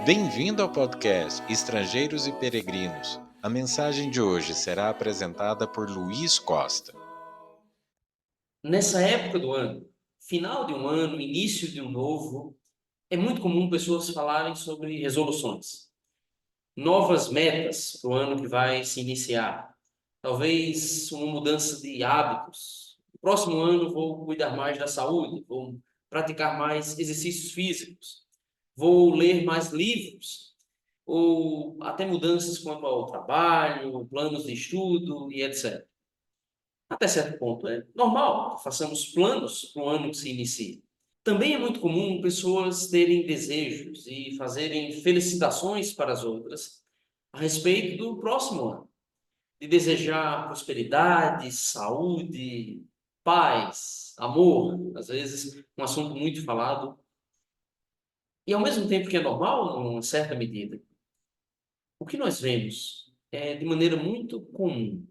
Bem-vindo ao podcast Estrangeiros e Peregrinos. A mensagem de hoje será apresentada por Luiz Costa. Nessa época do ano, final de um ano, início de um novo, é muito comum pessoas falarem sobre resoluções, novas metas para o ano que vai se iniciar. Talvez uma mudança de hábitos. No próximo ano vou cuidar mais da saúde, vou praticar mais exercícios físicos, vou ler mais livros, ou até mudanças quanto ao trabalho, planos de estudo e etc. Até certo ponto é normal que façamos planos para o ano que se inicia. Também é muito comum pessoas terem desejos e fazerem felicitações para as outras a respeito do próximo ano, de desejar prosperidade, saúde, paz, amor, às vezes um assunto muito falado, e ao mesmo tempo que é normal, numa certa medida, o que nós vemos é de maneira muito comum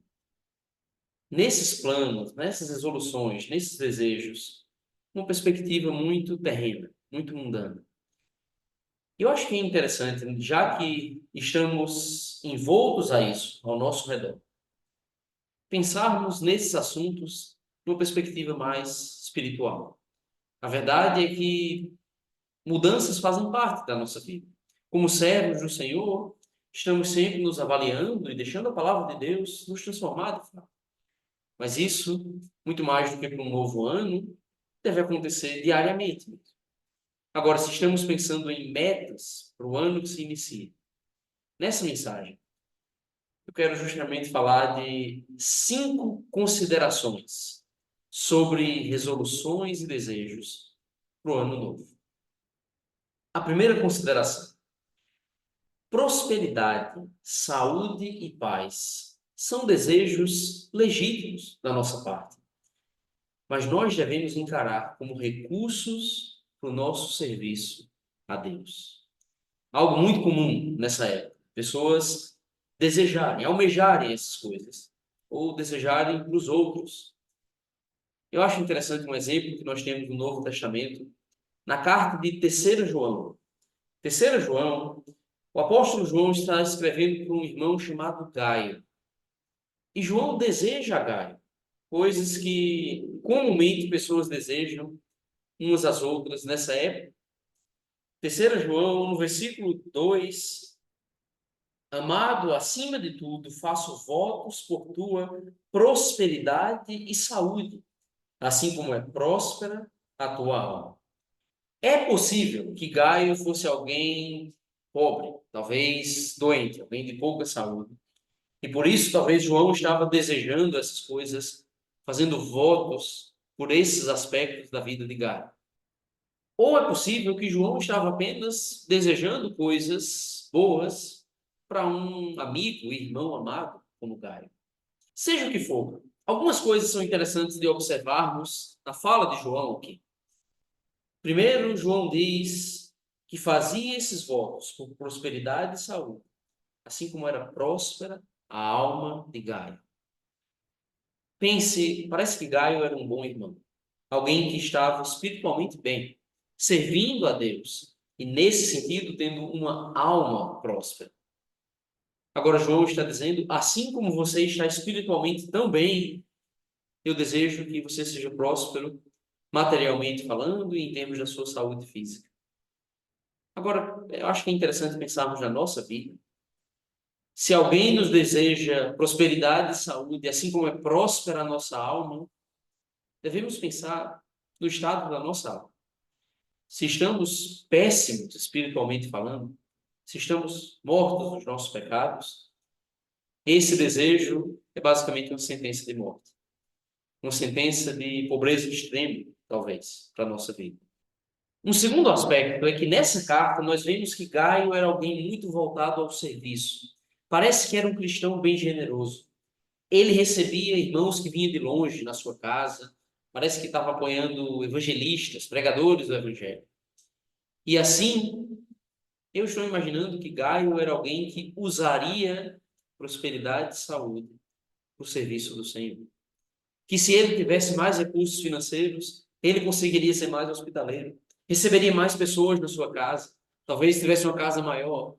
nesses planos, nessas resoluções, nesses desejos, uma perspectiva muito terrena, muito mundana. Eu acho que é interessante, já que estamos envoltos a isso ao nosso redor, pensarmos nesses assuntos numa perspectiva mais espiritual. A verdade é que mudanças fazem parte da nossa vida. Como servos do Senhor, estamos sempre nos avaliando e deixando a palavra de Deus nos transformar de fato. Mas isso, muito mais do que para um novo ano, deve acontecer diariamente. Agora, se estamos pensando em metas para o ano que se inicia, nessa mensagem, eu quero justamente falar de 5 considerações sobre resoluções e desejos para o ano novo. A primeira consideração: prosperidade, saúde e paz são desejos legítimos da nossa parte, mas nós devemos encarar como recursos para o nosso serviço a Deus. Algo muito comum nessa época. Pessoas desejarem, almejarem essas coisas, ou desejarem para os outros. Eu acho interessante um exemplo que nós temos no Novo Testamento, na carta de 3 João. 3 João, o apóstolo João está escrevendo para um irmão chamado Gaio. E João deseja a Gaio coisas que comumente pessoas desejam umas às outras nessa época. 3 João, no versículo 2, amado, acima de tudo, faço votos por tua prosperidade e saúde, assim como é próspera a tua alma. É possível que Gaio fosse alguém pobre, talvez doente, alguém de pouca saúde. E por isso, talvez João estava desejando essas coisas, fazendo votos por esses aspectos da vida de Gaio. Ou é possível que João estava apenas desejando coisas boas para um amigo, irmão amado, como Gaio. Seja o que for, algumas coisas são interessantes de observarmos na fala de João aqui. Primeiro, João diz que fazia esses votos por prosperidade e saúde, assim como era próspera a alma de Gaio. Pense, parece que Gaio era um bom irmão, alguém que estava espiritualmente bem, servindo a Deus e, nesse sentido, tendo uma alma próspera. Agora, João está dizendo, assim como você está espiritualmente tão bem, eu desejo que você seja próspero, materialmente falando e em termos da sua saúde física. Agora, eu acho que é interessante pensarmos na nossa vida. Se alguém nos deseja prosperidade e saúde, assim como é próspera a nossa alma, devemos pensar no estado da nossa alma. Se estamos péssimos espiritualmente falando, se estamos mortos nos nossos pecados, esse desejo é basicamente uma sentença de morte. Uma sentença de pobreza extrema, talvez, para a nossa vida. Um segundo aspecto é que nessa carta nós vemos que Gaio era alguém muito voltado ao serviço. Parece que era um cristão bem generoso. Ele recebia irmãos que vinham de longe na sua casa. Parece que estava apoiando evangelistas, pregadores do evangelho. E assim, eu estou imaginando que Gaio era alguém que usaria prosperidade e saúde para o serviço do Senhor. Que se ele tivesse mais recursos financeiros, ele conseguiria ser mais hospitaleiro, receberia mais pessoas na sua casa, talvez tivesse uma casa maior.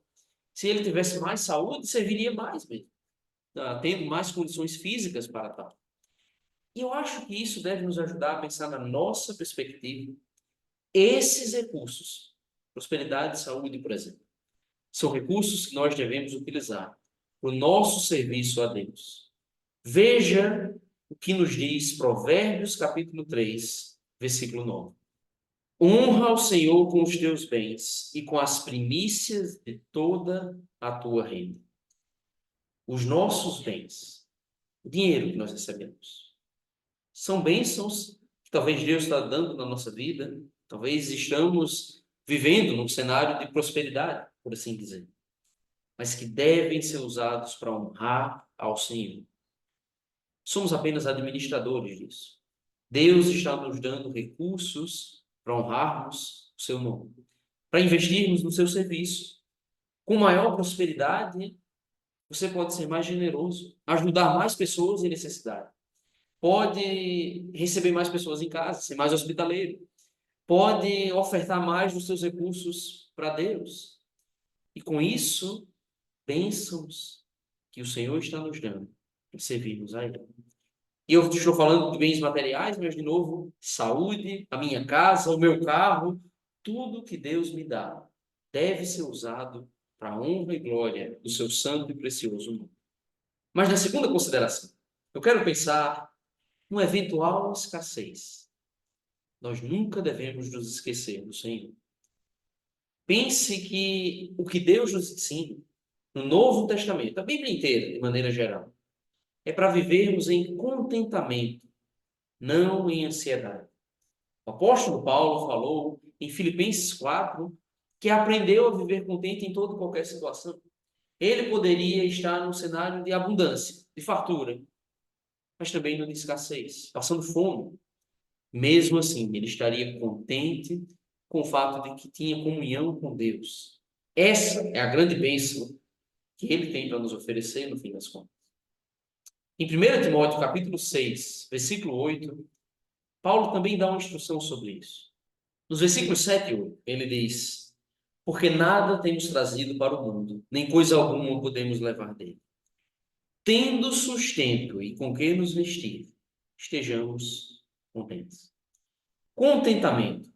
Se ele tivesse mais saúde, serviria mais mesmo, tendo mais condições físicas para tal. E eu acho que isso deve nos ajudar a pensar na nossa perspectiva. Esses recursos, prosperidade e saúde, por exemplo, são recursos que nós devemos utilizar para o nosso serviço a Deus. Veja o que nos diz Provérbios capítulo 3, versículo 9. Honra ao Senhor com os teus bens e com as primícias de toda a tua renda. Os nossos bens, o dinheiro que nós recebemos, são bênçãos que talvez Deus está dando na nossa vida, talvez estamos vivendo num cenário de prosperidade, por assim dizer, mas que devem ser usados para honrar ao Senhor. Somos apenas administradores disso. Deus está nos dando recursos para honrarmos o seu nome, para investirmos no seu serviço. Com maior prosperidade, você pode ser mais generoso, ajudar mais pessoas em necessidade. Pode receber mais pessoas em casa, ser mais hospitaleiro. Pode ofertar mais dos seus recursos para Deus. E com isso, bênçãos que o Senhor está nos dando para servirmos a Ele. E eu estou falando de bens materiais, mas, de novo, saúde, a minha casa, o meu carro, tudo que Deus me dá deve ser usado para a honra e glória do seu santo e precioso nome. Mas na segunda consideração, eu quero pensar numa eventual escassez. Nós nunca devemos nos esquecer do Senhor. Pense que o que Deus nos ensina no Novo Testamento, a Bíblia inteira, de maneira geral, é para vivermos em contentamento, não em ansiedade. O apóstolo Paulo falou em Filipenses 4 que aprendeu a viver contente em toda e qualquer situação. Ele poderia estar num cenário de abundância, de fartura, mas também não de escassez, passando fome. Mesmo assim, ele estaria contente com o fato de que tinha comunhão com Deus. Essa é a grande bênção que ele tem para nos oferecer no fim das contas. Em 1 Timóteo capítulo 6, versículo 8, Paulo também dá uma instrução sobre isso. Nos versículos 7 e 8, ele diz: porque nada temos trazido para o mundo, nem coisa alguma podemos levar dele. Tendo sustento e com que nos vestir, estejamos contentes. Contentamento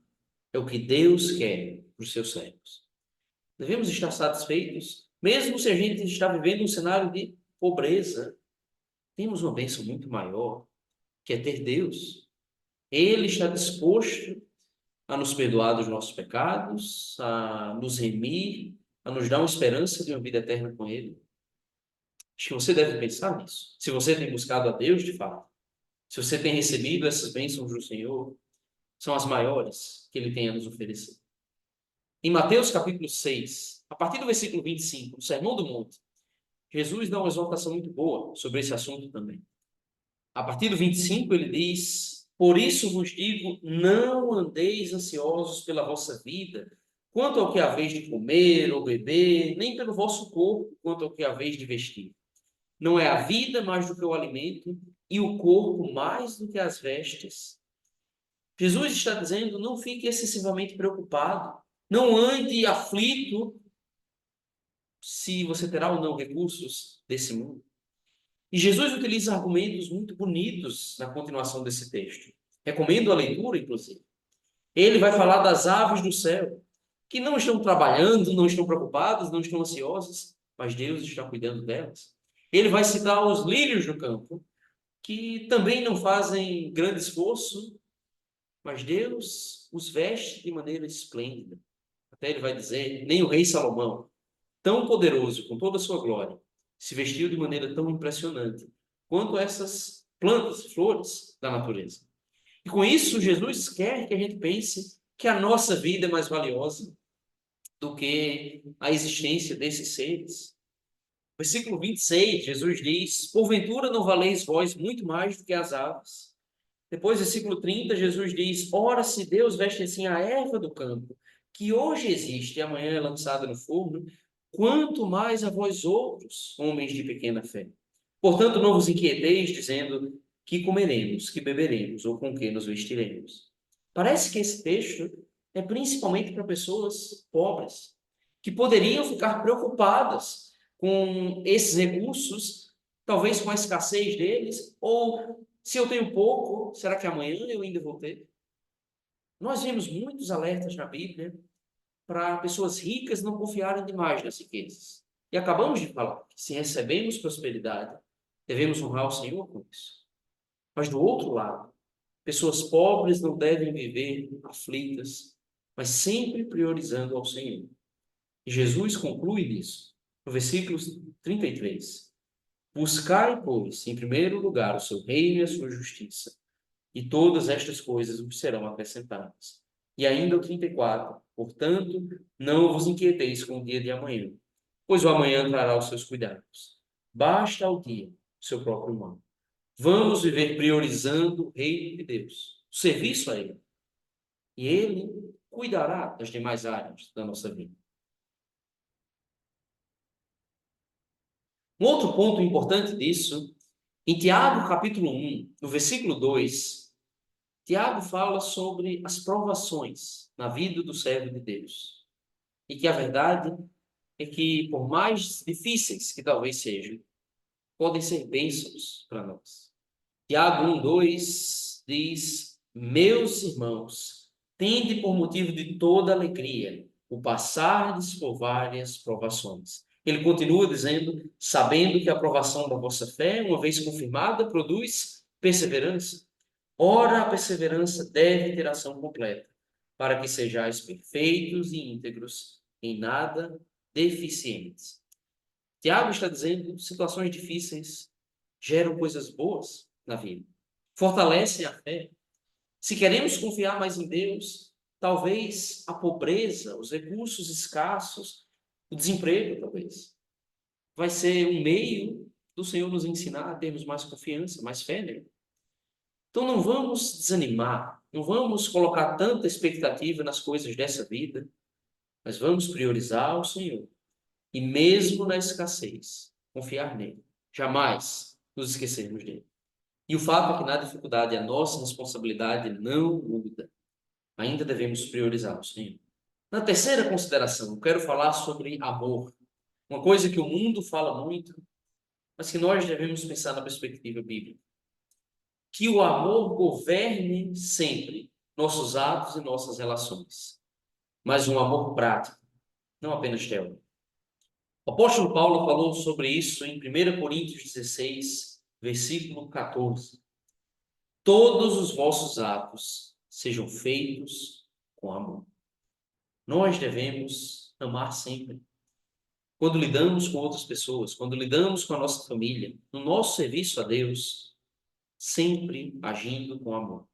é o que Deus quer para os seus servos. Devemos estar satisfeitos, mesmo se a gente está vivendo um cenário de pobreza. Temos uma bênção muito maior, que é ter Deus. Ele está disposto a nos perdoar dos nossos pecados, a nos remir, a nos dar uma esperança de uma vida eterna com Ele. Acho que você deve pensar nisso. Se você tem buscado a Deus de fato, se você tem recebido essas bênçãos do Senhor, são as maiores que Ele tem a nos oferecer. Em Mateus capítulo 6, a partir do versículo 25, no Sermão do Monte, Jesus dá uma exortação muito boa sobre esse assunto também. A partir do 25, ele diz: por isso vos digo, não andeis ansiosos pela vossa vida, quanto ao que haveis de comer ou beber, nem pelo vosso corpo, quanto ao que haveis de vestir. Não é a vida mais do que o alimento, e o corpo mais do que as vestes. Jesus está dizendo: não fique excessivamente preocupado, não ande aflito se você terá ou não recursos desse mundo. E Jesus utiliza argumentos muito bonitos na continuação desse texto. Recomendo a leitura, inclusive. Ele vai falar das aves do céu, que não estão trabalhando, não estão preocupadas, não estão ansiosas, mas Deus está cuidando delas. Ele vai citar os lírios do campo, que também não fazem grande esforço, mas Deus os veste de maneira esplêndida. Até ele vai dizer: nem o rei Salomão, tão poderoso, com toda a sua glória, se vestiu de maneira tão impressionante quanto essas plantas e flores da natureza. E com isso, Jesus quer que a gente pense que a nossa vida é mais valiosa do que a existência desses seres. Versículo 26, Jesus diz: porventura não valeis vós muito mais do que as aves? Depois, versículo 30, Jesus diz: ora, se Deus veste assim a erva do campo, que hoje existe e amanhã é lançada no forno, quanto mais a vós outros, homens de pequena fé. Portanto, não vos inquieteis, dizendo: que comeremos, que beberemos, ou com que nos vestiremos. Parece que esse texto é principalmente para pessoas pobres, que poderiam ficar preocupadas com esses recursos, talvez com a escassez deles, ou se eu tenho pouco, será que amanhã eu ainda vou ter? Nós vemos muitos alertas na Bíblia para pessoas ricas não confiarem demais nas riquezas. E acabamos de falar que se recebemos prosperidade, devemos honrar o Senhor com isso. Mas do outro lado, pessoas pobres não devem viver aflitas, mas sempre priorizando ao Senhor. E Jesus conclui nisso, no versículo 33. Buscai, pois, em primeiro lugar o seu reino e a sua justiça, e todas estas coisas vos serão acrescentadas. E ainda o 34. Portanto, não vos inquieteis com o dia de amanhã, pois o amanhã trará os seus cuidados. Basta ao dia o seu próprio mal. Vamos viver priorizando o reino de Deus, o serviço a Ele. E Ele cuidará das demais áreas da nossa vida. Um outro ponto importante disso, em Tiago capítulo 1, no versículo 2, Tiago fala sobre as provações na vida do servo de Deus. E que a verdade é que, por mais difíceis que talvez sejam, podem ser bênçãos para nós. Tiago 1:2 diz: Meus irmãos, tende por motivo de toda alegria o passardes por várias provações. Ele continua dizendo: sabendo que a provação da vossa fé, uma vez confirmada, produz perseverança. Ora, a perseverança deve ter ação completa, para que sejais perfeitos e íntegros, em nada deficientes. Tiago está dizendo: situações difíceis geram coisas boas na vida, fortalecem a fé. Se queremos confiar mais em Deus, talvez a pobreza, os recursos escassos, o desemprego, talvez, vai ser um meio do Senhor nos ensinar a termos mais confiança, mais fé nele. Então não vamos desanimar, não vamos colocar tanta expectativa nas coisas dessa vida, mas vamos priorizar o Senhor. E mesmo na escassez, confiar nele. Jamais nos esquecermos dele. E o fato é que na dificuldade a nossa responsabilidade não muda. Ainda devemos priorizar o Senhor. Na terceira consideração, eu quero falar sobre amor. Uma coisa que o mundo fala muito, mas que nós devemos pensar na perspectiva bíblica. Que o amor governe sempre nossos atos e nossas relações. Mas um amor prático, não apenas teórico. O apóstolo Paulo falou sobre isso em 1 Coríntios 16, versículo 14. Todos os vossos atos sejam feitos com amor. Nós devemos amar sempre. Quando lidamos com outras pessoas, quando lidamos com a nossa família, no nosso serviço a Deus, sempre agindo com amor.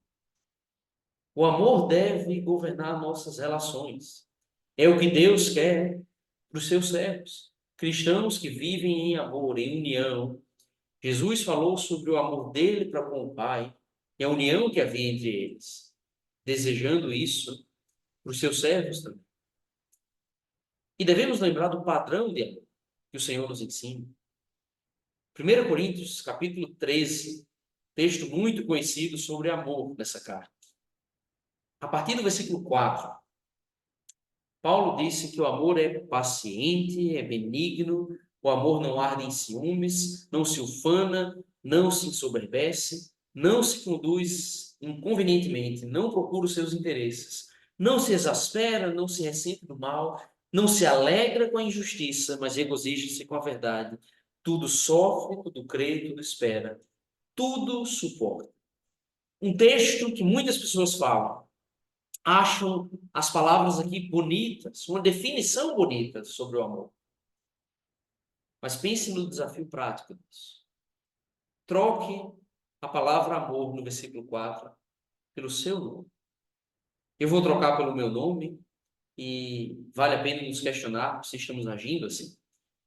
O amor deve governar nossas relações. É o que Deus quer para os seus servos. Cristãos que vivem em amor, em união. Jesus falou sobre o amor dele para com o Pai e a união que havia entre eles, desejando isso para os seus servos também. E devemos lembrar do padrão de amor que o Senhor nos ensina. 1 Coríntios, capítulo 13, texto muito conhecido sobre amor nessa carta. A partir do versículo 4, Paulo disse que o amor é paciente, é benigno, o amor não arde em ciúmes, não se ufana, não se ensoberbece, não se conduz inconvenientemente, não procura os seus interesses, não se exaspera, não se ressente do mal, não se alegra com a injustiça, mas regozija-se com a verdade. Tudo sofre, tudo crê, tudo espera, tudo suporta. Um texto que muitas pessoas falam, acham as palavras aqui bonitas, uma definição bonita sobre o amor. Mas pense no desafio prático disso. Troque a palavra amor no versículo 4 pelo seu nome. Eu vou trocar pelo meu nome e vale a pena nos questionar se estamos agindo assim.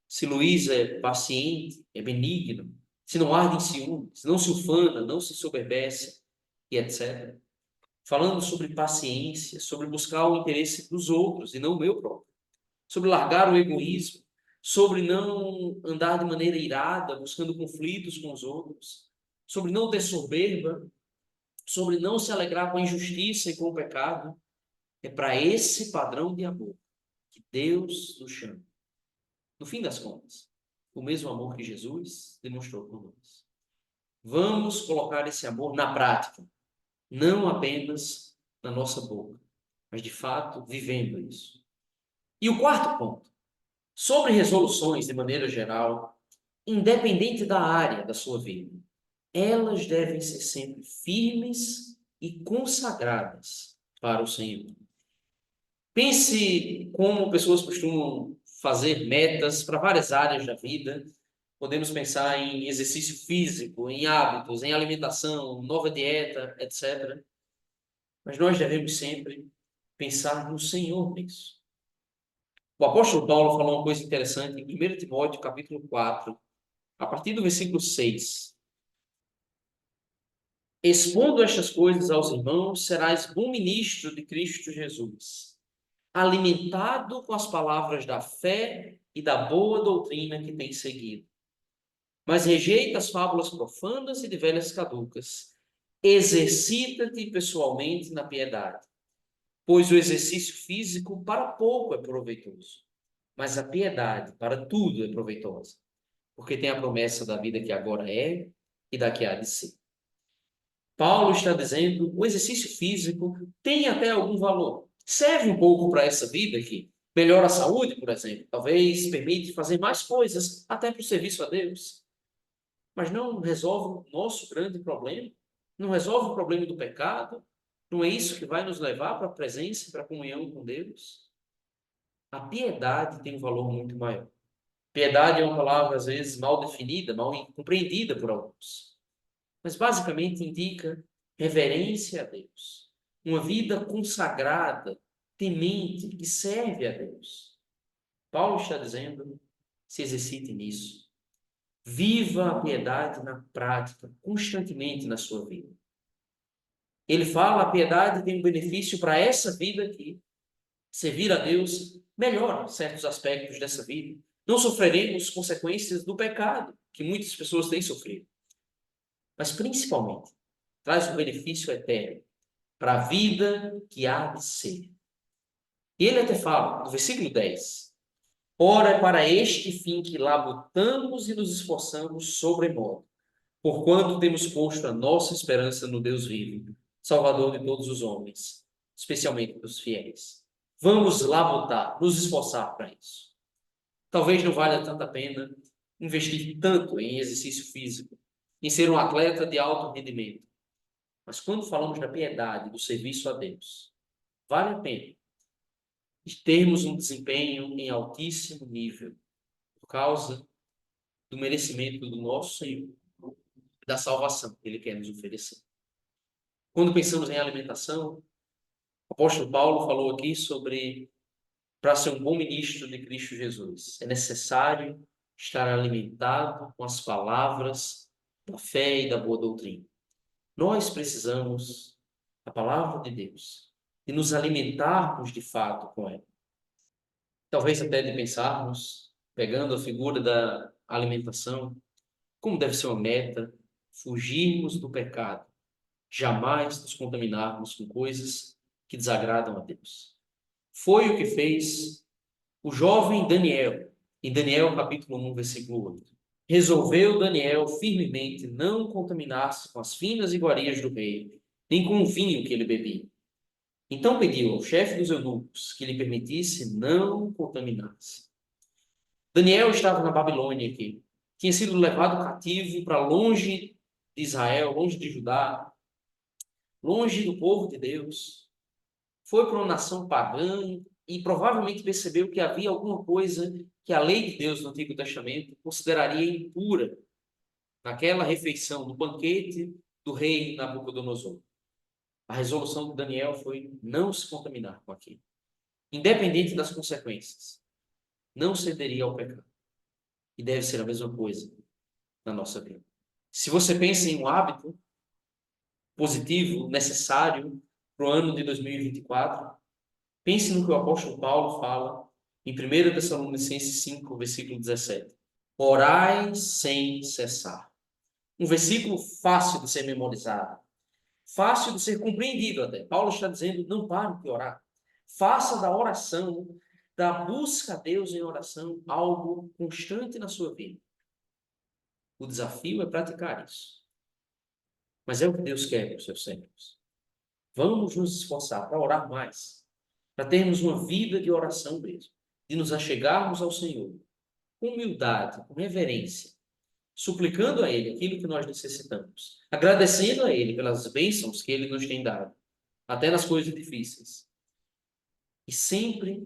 Se Luiz é paciente, é benigno, se não arde em ciúmes, não se ufana, não se soberbece e etc. Falando sobre paciência, sobre buscar o interesse dos outros e não o meu próprio. Sobre largar o egoísmo, sobre não andar de maneira irada, buscando conflitos com os outros, sobre não ter soberba, sobre não se alegrar com a injustiça e com o pecado. É para esse padrão de amor que Deus nos chama. No fim das contas, o mesmo amor que Jesus demonstrou por nós. Vamos colocar esse amor na prática, não apenas na nossa boca, mas de fato vivendo isso. E o quarto ponto, sobre resoluções de maneira geral, independente da área da sua vida, elas devem ser sempre firmes e consagradas para o Senhor. Pense como pessoas costumam fazer metas para várias áreas da vida. Podemos pensar em exercício físico, em hábitos, em alimentação, nova dieta, etc. Mas nós devemos sempre pensar no Senhor nisso. O apóstolo Paulo falou uma coisa interessante em 1 Timóteo, capítulo 4, a partir do versículo 6. Expondo estas coisas aos irmãos, serás bom ministro de Cristo Jesus, alimentado com as palavras da fé e da boa doutrina que tens seguido. Mas rejeita as fábulas profanas e de velhas caducas. Exercita-te pessoalmente na piedade, pois o exercício físico para pouco é proveitoso, mas a piedade para tudo é proveitosa, porque tem a promessa da vida que agora é e da que há de ser. Paulo está dizendo, o exercício físico tem até algum valor. Serve um pouco para essa vida aqui. Melhora a saúde, por exemplo. Talvez permite fazer mais coisas, até para o serviço a Deus. Mas não resolve o nosso grande problema. Não resolve o problema do pecado. Não é isso que vai nos levar para a presença e para a comunhão com Deus. A piedade tem um valor muito maior. Piedade é uma palavra, às vezes, mal definida, mal compreendida por alguns. Mas basicamente indica reverência a Deus. Uma vida consagrada, temente, que serve a Deus. Paulo está dizendo, se exercite nisso. Viva a piedade na prática, constantemente na sua vida. Ele fala, a piedade tem um benefício para essa vida aqui. Servir a Deus melhora certos aspectos dessa vida. Não sofreremos consequências do pecado, que muitas pessoas têm sofrido. Mas principalmente, traz um benefício eterno para a vida que há de ser. E ele até fala, no versículo 10, ora é para este fim que labutamos e nos esforçamos sobremodo, porquanto temos posto a nossa esperança no Deus vivo, Salvador de todos os homens, especialmente dos fiéis. Vamos labutar, nos esforçar para isso. Talvez não valha tanta pena investir tanto em exercício físico, em ser um atleta de alto rendimento. Mas quando falamos da piedade, do serviço a Deus, vale a pena termos um desempenho em altíssimo nível, por causa do merecimento do nosso Senhor, da salvação que Ele quer nos oferecer. Quando pensamos em alimentação, o apóstolo Paulo falou aqui sobre, para ser um bom ministro de Cristo Jesus, é necessário estar alimentado com as palavras da fé e da boa doutrina. Nós precisamos da palavra de Deus e nos alimentarmos de fato com ela. Talvez até de pensarmos, pegando a figura da alimentação, como deve ser uma meta, fugirmos do pecado, jamais nos contaminarmos com coisas que desagradam a Deus. Foi o que fez o jovem Daniel, em Daniel capítulo 1, versículo 8. Resolveu Daniel firmemente não contaminar-se com as finas iguarias do rei, nem com o vinho que ele bebia. Então pediu ao chefe dos eunucos que lhe permitisse não contaminar-se. Daniel estava na Babilônia aqui. Tinha sido levado cativo para longe de Israel, longe de Judá, longe do povo de Deus. Foi para uma nação pagã e provavelmente percebeu que havia alguma coisa que a lei de Deus no Antigo Testamento consideraria impura naquela refeição, no banquete do rei Nabucodonosor. A resolução de Daniel foi não se contaminar com aquilo. Independente das consequências, não cederia ao pecado. E deve ser a mesma coisa na nossa vida. Se você pensa em um hábito positivo, necessário para o ano de 2024, pense no que o apóstolo Paulo fala em 1 Tessalonicenses 5, versículo 17. Orai sem cessar. Um versículo fácil de ser memorizado, fácil de ser compreendido até. Paulo está dizendo, não pare de orar. Faça da oração, da busca a Deus em oração algo constante na sua vida. O desafio é praticar isso. Mas é o que Deus quer para os seus servos. Vamos nos esforçar para orar mais, para termos uma vida de oração mesmo, de nos achegarmos ao Senhor com humildade, com reverência, suplicando a Ele aquilo que nós necessitamos, agradecendo a Ele pelas bênçãos que Ele nos tem dado, até nas coisas difíceis. E sempre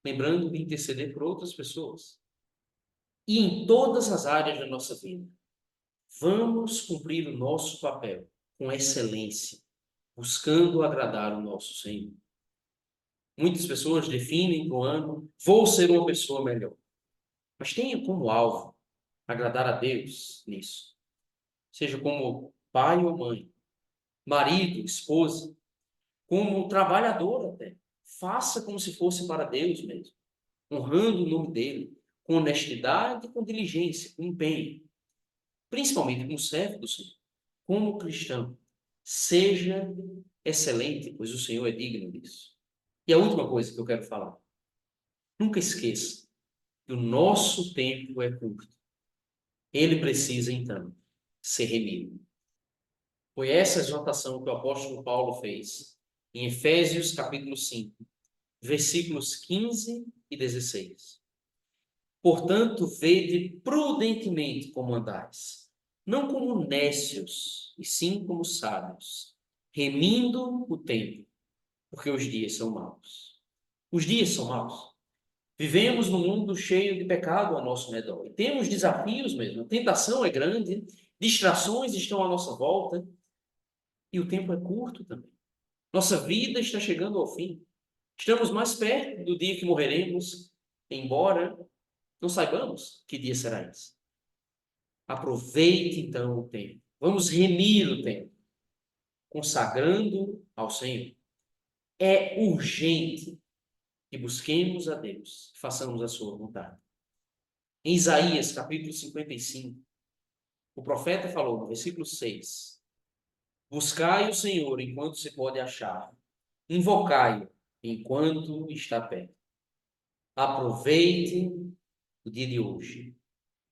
lembrando de interceder por outras pessoas. E em todas as áreas da nossa vida, vamos cumprir o nosso papel com excelência, buscando agradar o nosso Senhor. Muitas pessoas definem para o ano, vou ser uma pessoa melhor. Mas tenha como alvo agradar a Deus nisso. Seja como pai ou mãe, marido, esposa, como trabalhador até. Faça como se fosse para Deus mesmo, honrando o nome dele, com honestidade, com diligência, com empenho. Principalmente como servo do Senhor, como cristão. Seja excelente, pois o Senhor é digno disso. E a última coisa que eu quero falar. Nunca esqueça que o nosso tempo é curto. Ele precisa, então, ser remido. Foi essa exortação que o apóstolo Paulo fez em Efésios capítulo 5, versículos 15 e 16. Portanto, vede prudentemente como andais, não como necios, e sim como sábios, remindo o tempo, porque os dias são maus. Os dias são maus. Vivemos num mundo cheio de pecado ao nosso redor. E temos desafios mesmo. A tentação é grande, distrações estão à nossa volta, e o tempo é curto também. Nossa vida está chegando ao fim. Estamos mais perto do dia que morreremos, embora não saibamos que dia será esse. Aproveite então o tempo. Vamos remir o tempo, consagrando ao Senhor. É urgente que busquemos a Deus, que façamos a sua vontade. Em Isaías, capítulo 55, o profeta falou no versículo 6: buscai o Senhor enquanto se pode achar, invocai-o enquanto está perto. Aproveite o dia de hoje,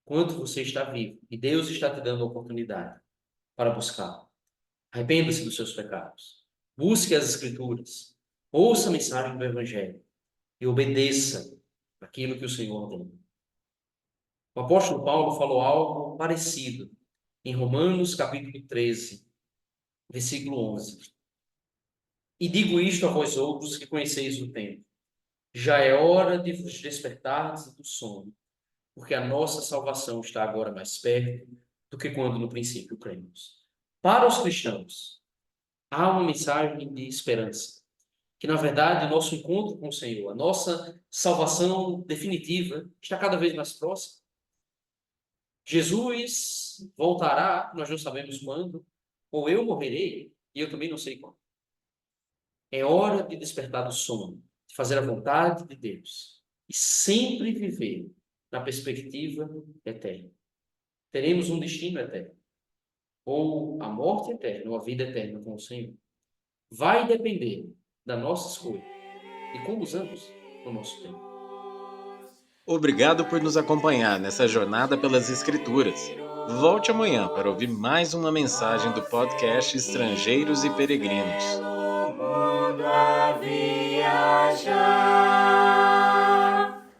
enquanto você está vivo, e Deus está te dando a oportunidade para buscar. Arrependa-se dos seus pecados. Busque as Escrituras. Ouça a mensagem do Evangelho e obedeça aquilo que o Senhor ordena. O apóstolo Paulo falou algo parecido em Romanos capítulo 13, versículo 11. E digo isto a vós outros que conheceis o tempo. Já é hora de vos despertardes do sono, porque a nossa salvação está agora mais perto do que quando no princípio cremos. Para os cristãos, há uma mensagem de esperança, que na verdade o nosso encontro com o Senhor, a nossa salvação definitiva, está cada vez mais próxima. Jesus voltará, nós não sabemos quando, ou eu morrerei, e eu também não sei quando. É hora de despertar do sono, de fazer a vontade de Deus e sempre viver na perspectiva eterna. Teremos um destino eterno, ou a morte eterna, ou a vida eterna com o Senhor. Vai depender da nossa escolha e como usamos o nosso tempo. Obrigado por nos acompanhar nessa jornada pelas Escrituras. Volte amanhã para ouvir mais uma mensagem do podcast Estrangeiros e Peregrinos.